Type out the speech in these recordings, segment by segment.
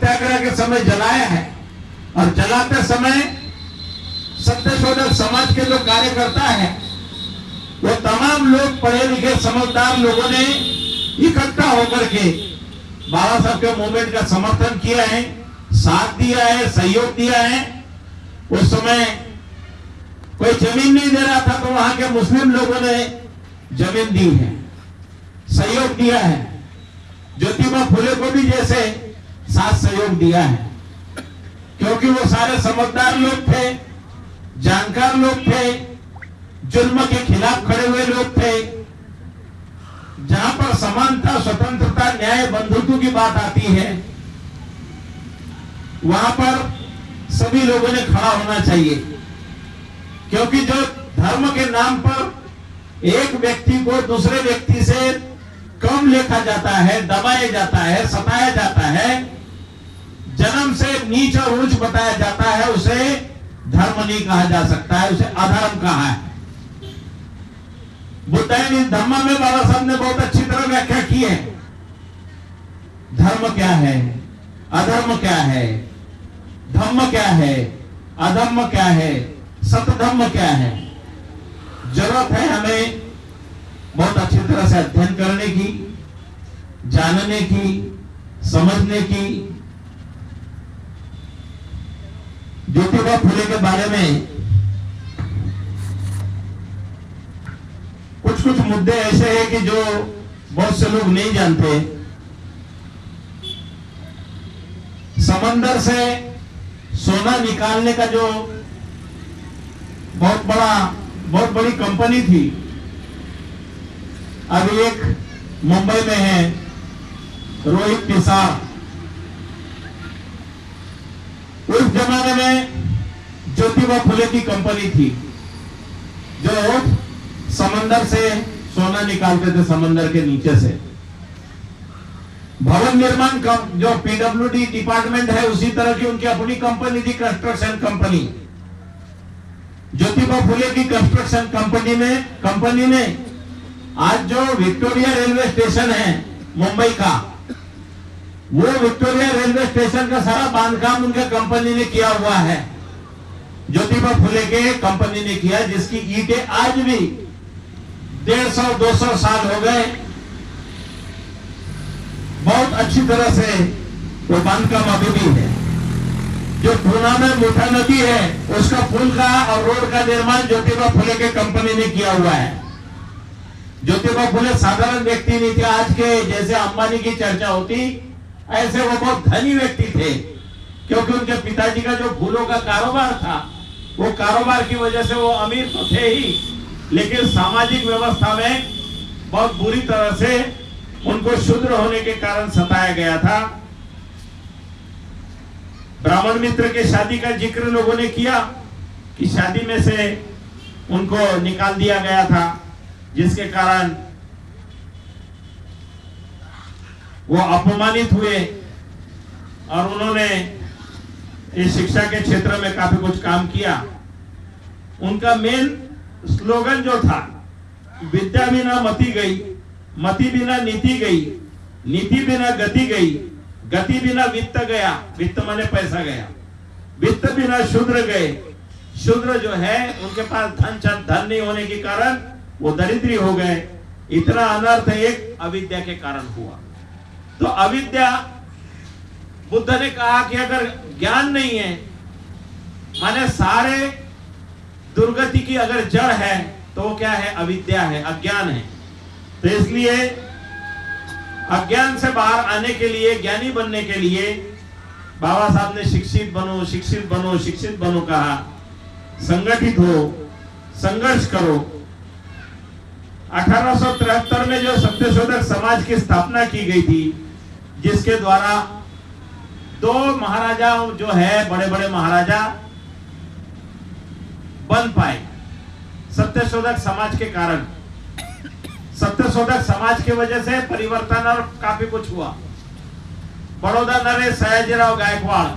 सत्याग्रह के समय जलाया है, और जलाते समय सत्यशोधक समाज के जो कार्यकर्ता है वो तमाम लोग पढ़े लिखे समझदार लोगों ने इकट्ठा होकर के बाबा साहब के मूवमेंट का समर्थन किया है, साथ दिया है, सहयोग दिया है। उस समय कोई जमीन नहीं दे रहा था तो वहां के मुस्लिम लोगों ने जमीन दी है, सहयोग दिया है। ज्योतिबा फुले को भी जैसे साथ सहयोग दिया है, क्योंकि वो सारे समझदार लोग थे, जानकार लोग थे, जुल्म के खिलाफ खड़े हुए लोग थे। जहां पर समानता, स्वतंत्रता, न्याय, बंधुत्व की बात आती है वहां पर सभी लोगों ने खड़ा होना चाहिए, क्योंकि जो धर्म के नाम पर एक व्यक्ति को दूसरे व्यक्ति से कम लिखा जाता है, दबाया जाता है, सताया जाता है, जन्म से नीच और ऊंच बताया जाता है, उसे धर्म नहीं कहा जा सकता है, उसे अधर्म कहा है। बुद्धायन धम्म में बाबा साहब ने बहुत अच्छी तरह व्याख्या की है। धर्म क्या है, अधर्म क्या है, धम्म क्या है, अधम्म क्या है, सतधम्म क्या है। जरूरत है हमें बहुत अच्छी तरह से अध्ययन करने की, जानने की, समझने की। ज्योतिबा फुले के बारे में कुछ कुछ मुद्दे ऐसे हैं कि जो बहुत से लोग नहीं जानते। समंदर से सोना निकालने का जो बहुत बड़ी कंपनी थी, अभी एक मुंबई में है, रोहित पिसार। उस जमाने में ज्योतिबा फुले की कंपनी थी जो समंदर से सोना निकालते थे, समंदर के नीचे से। भवन निर्माण जो पीडब्ल्यूडी डिपार्टमेंट है, उसी तरह की उनकी अपनी कंपनी थी, कंस्ट्रक्शन कंपनी। ज्योतिबा फुले की कंस्ट्रक्शन कंपनी ने आज जो विक्टोरिया रेलवे स्टेशन है मुंबई का, वो विक्टोरिया रेलवे स्टेशन का सारा बांधकाम उनके कंपनी ने किया हुआ है, ज्योतिबा फुले के कंपनी ने किया, जिसकी ईंटें आज भी 150-200 साल हो गए, बहुत अच्छी तरह से वो बांधकाम अभी भी है। जो पूना में मुठा नदी है, उसका पुल का और रोड का निर्माण ज्योतिबा फुले के कंपनी ने किया हुआ है। ज्योतिबा फुले साधारण व्यक्ति नहीं थे, आज के जैसे अंबानी की चर्चा होती ऐसे वो बहुत धनी व्यक्ति थे, क्योंकि उनके पिताजी का जो फूलों का कारोबार था, वो कारोबार की वजह से वो अमीर तो थे ही, लेकिन सामाजिक व्यवस्था में बहुत बुरी तरह से उनको शूद्र होने के कारण सताया गया था। ब्राह्मण मित्र के शादी का जिक्र लोगों ने किया कि शादी में से उनको निकाल दिया गया था, जिसके कारण वो अपमानित हुए, और उन्होंने इस शिक्षा के क्षेत्र में काफी कुछ काम किया। उनका मेन स्लोगन जो था, विद्या बिना मति गई, मति बिना नीति गई, नीति बिना गति गई, गति बिना वित्त गया, वित्त माने पैसा गया, वित्त बिना शूद्र गए, शूद्र जो है उनके पास धन नहीं होने के कारण वो दरिद्री हो गए। इतना अनर्थ एक अविद्या के कारण हुआ। तो अविद्या, बुद्ध ने कहा कि अगर ज्ञान नहीं है, माने सारे दुर्गति की अगर जड़ है तो वो क्या है, अविद्या है, अज्ञान है। तो इसलिए अज्ञान से बाहर आने के लिए, ज्ञानी बनने के लिए बाबा साहब ने शिक्षित बनो, शिक्षित बनो, शिक्षित बनो कहा। संगठित हो, संघर्ष करो। 1873 में जो सत्यशोधक समाज की स्थापना की गई थी, जिसके द्वारा 2 महाराजा जो है, बड़े बड़े महाराजा बन पाए सत्यशोधक समाज के कारण। सत्यशोधक समाज की वजह से परिवर्तन और काफी कुछ हुआ। बड़ौदा नरेश सयाजीराव गायकवाड़,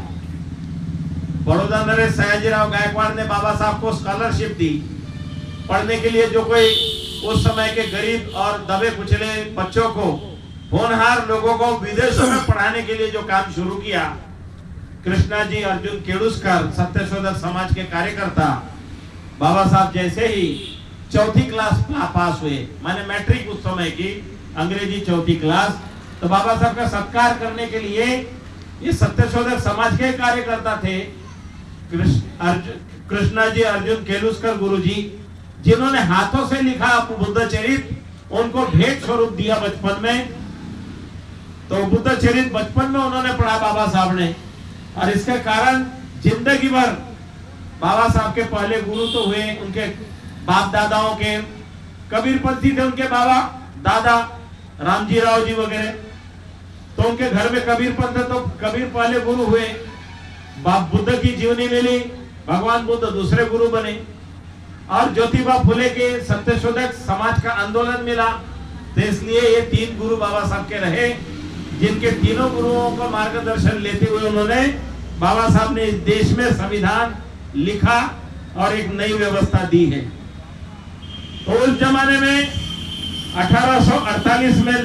बड़ौदा नरेश सयाजीराव गायकवाड़ ने बाबा साहब को स्कॉलरशिप दी पढ़ने के लिए। जो कोई उस समय के गरीब और दबे कुचले बच्चों को, होनहार लोगों को विदेशों में पढ़ाने के लिए जो काम शुरू किया, कृष्णाजी अर्जुन केड़ुस्कर सत्यशोधक समाज के कार्यकर्ता बाबा साहब जैसे ही चौथी क्लास पास हुए, माने मैट्रिक उस समय की अंग्रेजी चौथी क्लास, तो बाबा साहब का सत्कार करने के लिए ये सत्यशोधक समाज के कार्यकर्ता थे कृष्णाजी अर्जुन केलुस्कर गुरुजी, जिन्होंने हाथों से लिखा बुद्ध चरित, उनको भेंट स्वरूप दिया बचपन में। तो बुद्ध चरित बचपन में उन्होंने पढ़ा बाबा साहब ने, और इसके कारण जिंदगी भर बाबा साहब के पहले गुरु तो हुए उनके बाप दादाओं के, कबीरपंथी थे उनके बाबा दादा रामजी राव जी वगैरह, तो उनके घर में कबीर पंथ, तो कबीर पहले गुरु हुए, बाप बुद्ध की जीवनी मिली, भगवान बुद्ध दूसरे गुरु बने, और ज्योतिबा फुले के सत्यशोधक समाज का आंदोलन मिला। तो इसलिए ये तीन गुरु बाबा साहब के रहे, जिनके तीनों गुरुओं का मार्गदर्शन लेते हुए उन्होंने बाबा साहब ने इस देश में संविधान लिखा और एक नई व्यवस्था दी है। तो उस जमाने में 1848 में